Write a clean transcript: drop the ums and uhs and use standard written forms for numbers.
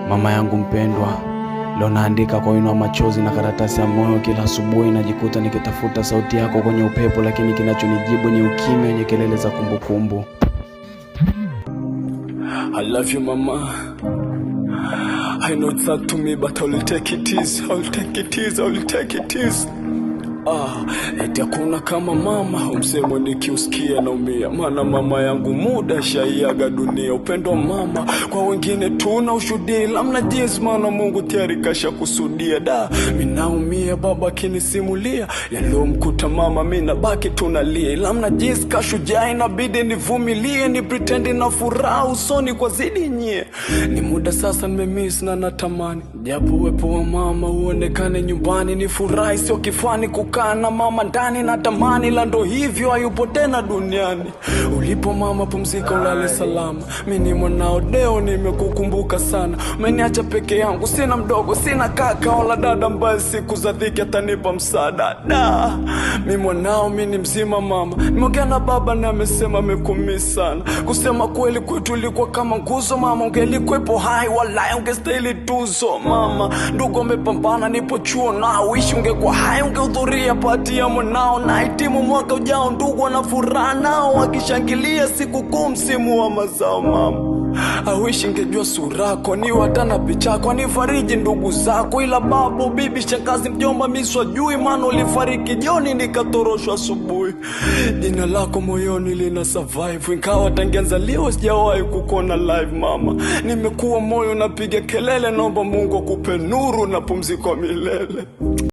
Mama yangu mpendwa, leo naandika kwa wino wa machozi na karatasi ya moyo. Kila asubuhi najikuta nikitafuta sauti yako kwenye upepo, lakini kinachonijibu ni ukimya wenye kelele za kumbukumbu. I love you mama. I know it's hard to me, but I will take it easy. I will take it easy. I will take it easy. Eti hakuna kama mama, umsemo nikiusikia naumia. Maana mama yangu muda shaiaga dunia. Upendo mama kwa wengine tuna ushuhudia, lamna jinsi maana Mungu tayari kasha kusudia. Mimi naumia baba kinisimulia yaliyomkuta mama, mimi nabaki tunalia. Lamna jinsi kashujaa inabidi nivumilie, ni pretend na furaha usoni kwa zidi nyie. Ni muda sasa nimemiss na natamani japo uwepo wa mama uonekane nyumbani. Ni furahi sio kifani kukaa na mama ndani, na tamani la ndo hivyo hayupo tena duniani. Ulipo mama pumzika ulale salama. Mimi ni mwanao leo nimekukumbuka sana. Umeniacha peke yangu, sina mdogo, sina kaka wala dada ambaye siku za dhiki atanipa msaada. Mimi mwanao, mimi ni mzima mama. Nimeongea na baba na amesema amekumisi sana. Kusema kweli kwetu ilikuwa kama nguzo mama, ungelikuwepo hai wallahi ungestahili tuzo mama. Ndugu umepambana nipo chuo na uishi, ungekuwa hai ungehudhuria pati ya mwanao. Na hitimu mwaka ujao ndugu wana furaha nao wakishangilia sikukuu msimu wa mazao mama. I wish ingejua surako ni watana pichako ni fariji ndugu zako, ila babu bibi shangazi mjomba miswa jui maana ulifariki jioni nikatoroshwa asubuhi. Jina lako moyoni lina survive ingawa tangianzaliwa sijawahi kukona live mama. Nimekuwa moyo napiga kelele, naomba Mungu akupe nuru na pumziko milele.